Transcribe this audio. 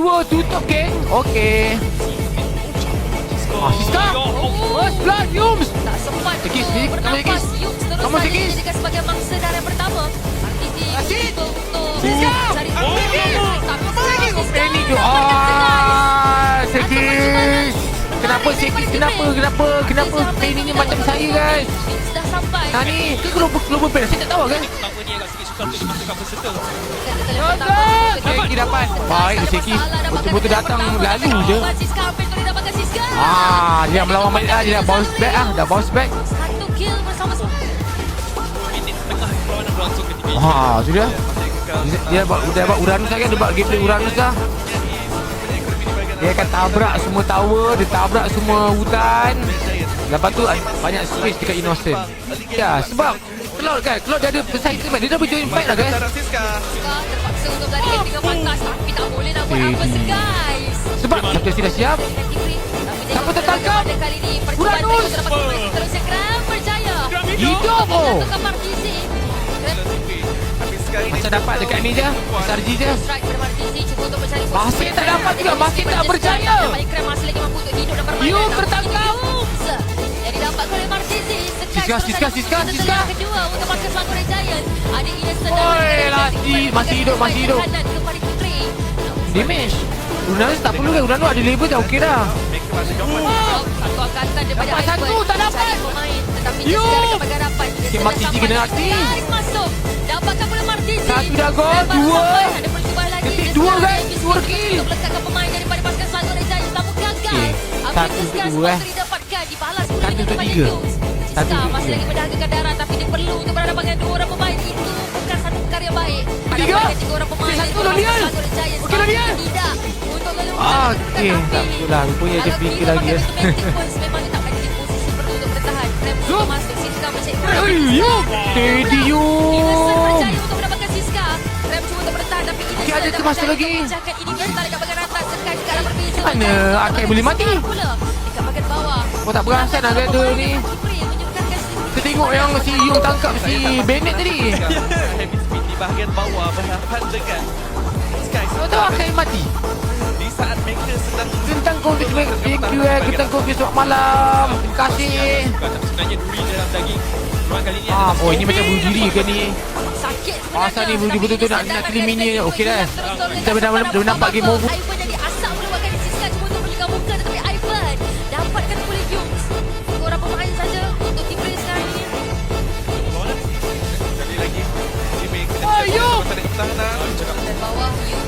2 tutup geng. Okey. Siska. Sebelah Yums. Tak sempat Sikit, untuk sikit. Kamu bernafas. sikit. Yums terus Kamu saja sikit. dijadikan sebagai mangsa darah pertama. RTT Asyik. untuk Siska. cari Penny tu. Sikit. Kenapa Penny ni macam saya guys? Dah sampai. Ni ke global pen? Saya tak tahu kan? Pertama ni agak sikit sukar untuk dimasukkan peserta. Seki dapat. Baik Seki. Betul-betul datang lalu je. Siska hampir boleh dapatkan Siska. Dia melawan balik lah. Dia dah bounce back lah. Dah bounce back. Satu kill bersama-sama. Minit tengah perlawanan berlangsung ketika Tu dia. Dia dapat Uranus lah kan. Dia buat gameplay Uranus lah. Dia akan tabrak semua tower. Dia tabrak semua hutan. Lepas tu banyak space dekat Innocent. Ya, sebab Cloud kan, Cloud dia ada pesaing teman. Dia dah berjoin fight lah guys. Siska terpaksa untuk berlari ke tingkat pantas. Tapi tak boleh nak buat apa guys. Sebab captain dah siap. Siapa tertangkap? Uranus. Terus Grab berjaya. Hidup oh. Macam Macam dapat dekat ni je. SRG je. Masih tak dapat juga. Masih tak berjaya. You tertangkap. Jadi dapat oleh Martizi. Siska. Kedua untuk markas Langkore Giant. Ada Innocent. Oi, Lasti. Masih hidup. Kepada Putri. Damage. Uranus tak perlu kan. Uranus ada label dah okey dah. Satu angkatan daripada Dapat satu, Ivan. tak dapat. Cari pemain. Tetapi You. dia dekat bagian hadapan. Dia Okay, sedang Martizi sampai. kena hati. Tarik masuk. Dapatkan pula Martizi. Satu dah gol, Dan baru dua. sampai. Ada percubaan lagi. Ketik Dia dua, sedang guys. habis Dua untuk kill. melekatkan pemain daripada pasukan Langkore Giant. Namun gagal. Okay. Ambil Satu Siska untuk dua, semua didapatkan. Dibalas pula Satu untuk daripada tiga. Yus. Satu Siska untuk masih tiga. lagi berdahaga darah. Tapi dia perlu untuk berhadapan dengan dua orang pemain. Itu bukan satu perkara yang baik. Tiga. Hadapkan tiga orang pemain. Satu, daripada Lolian. Langkore Giant. Okey, Lolian. Tidak. Untuk leluhur. Okey. Tak betul lah. Rupanya dia fikir lagi ya. Memang dia tak ada di posisi perlu untuk bertahan. Rem Zup. masuk Siska mencari. You. Teddy you. Innocent berjaya untuk mendapatkan Siska. Rem cuba untuk bertahan tapi Innocent Okey, ada tak termasuk berjaya lagi. untuk memecahkan ini mental dekat bahagian atas. Sekai dekat arah berbeza. Mana Akai boleh mati? Pula dekat bahagian bawah. Oh, tak perasan lah dia ni. Kita tengok yang si Yung tangkap si Bennett tadi. Heavy speed di bahagian bawah berhadapan dengan Sky. Kau tahu Akai mati? Di saat mereka sedang Tentang kau untuk thank you tentang kau besok malam. Terima kasih. tapi sebenarnya duri dalam daging. Ruang kali ni adalah Oh ini macam bunuh diri ke ni? Sakit Pasal ni betul-betul nak kill minion. Okey dah. Kita benar-benar nampak game over. Ivan jadi asap pula bahkan di Siska cuma untuk belikan muka tetapi Ivan dapatkan oleh Yungs. Dua orang pemain saja untuk tim Race sekarang ini. sekali lagi. Ayo. Pertahanan. Dan bawah Yungs